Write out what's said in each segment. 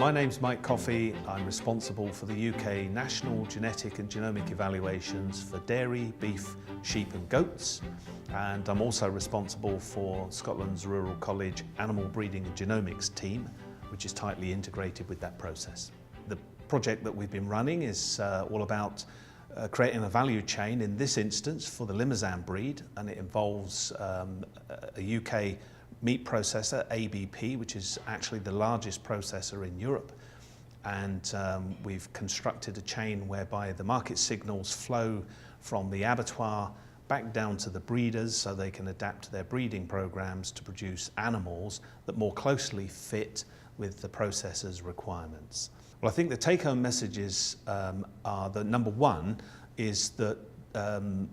My name's Mike Coffey. I'm responsible for the UK national genetic and genomic evaluations for dairy, beef, sheep and goats. And I'm also responsible for Scotland's Rural College Animal Breeding and Genomics team, which is tightly integrated with that process. The project that we've been running is all about creating a value chain, in this instance for the Limousin breed, and it involves a UK meat processor, ABP, which is actually the largest processor in Europe. And we've constructed a chain whereby the market signals flow from the abattoir back down to the breeders so they can adapt their breeding programs to produce animals that more closely fit with the processor's requirements. Well, I think the take-home messages are that number one is that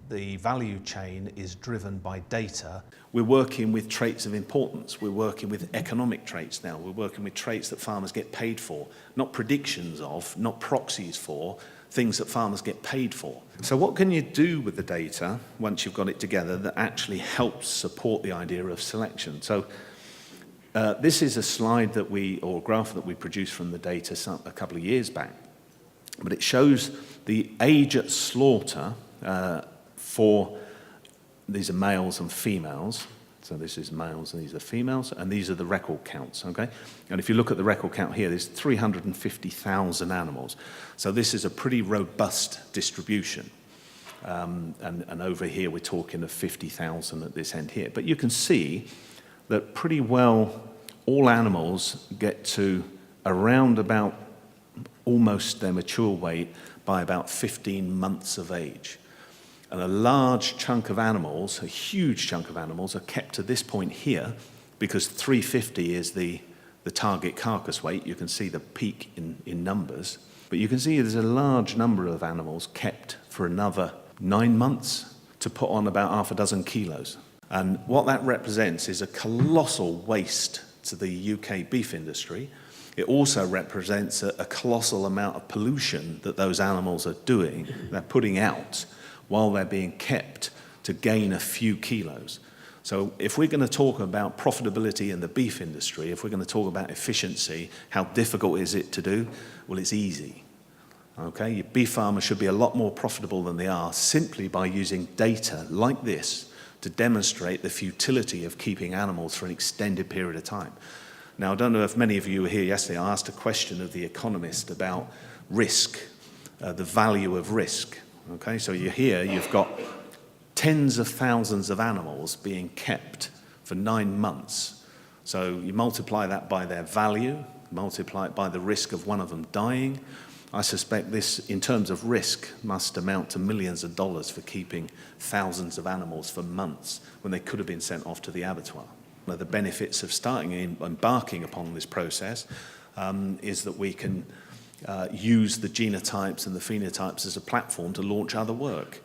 the value chain is driven by data. We're working with traits of importance. We're working with economic traits now. We're working with traits that farmers get paid for, not predictions of, not proxies for, things that farmers get paid for. So what can you do with the data once you've got it together that actually helps support the idea of selection? So this is a slide or graph that we produced from the data a couple of years back, but it shows the age at slaughter for, these are males and females, so this is males and these are females, and these are the record counts, okay? And if you look at the record count here, there's 350,000 animals. So this is a pretty robust distribution. And over here, we're talking of 50,000 at this end here. But you can see that pretty well all animals get to around about almost their mature weight by about 15 months of age. And a large chunk of animals, a huge chunk of animals, are kept to this point here because 350 is the target carcass weight. You can see the peak in numbers. But you can see there's a large number of animals kept for another 9 months to put on about half a dozen kilos. And what that represents is a colossal waste to the UK beef industry. It also represents a colossal amount of pollution that those animals are doing, they're putting out, while they're being kept to gain a few kilos. So if we're going to talk about profitability in the beef industry, if we're going to talk about efficiency, how difficult is it to do? Well, it's easy. Okay, your beef farmers should be a lot more profitable than they are simply by using data like this to demonstrate the futility of keeping animals for an extended period of time. Now, I don't know if many of you were here yesterday. I asked a question of the economist about risk, the value of risk. Okay, so you're here, you've got tens of thousands of animals being kept for 9 months. So you multiply that by their value, multiply it by the risk of one of them dying. I suspect this, in terms of risk, must amount to millions of dollars for keeping thousands of animals for months when they could have been sent off to the abattoir. One of the benefits of embarking upon this process is that we can use the genotypes and the phenotypes as a platform to launch other work.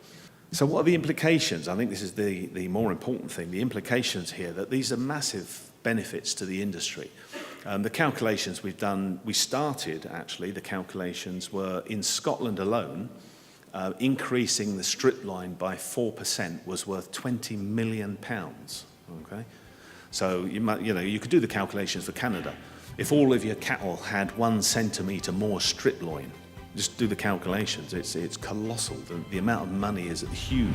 So what are the implications? I think this is the more important thing. The implications here, that these are massive benefits to the industry. The calculations we've done, the calculations were in Scotland alone, increasing the strip line by 4% was worth £20 million, okay? So you could do the calculations for Canada. If all of your cattle had 1 centimetre more strip loin, just do the calculations, it's colossal. The amount of money is huge.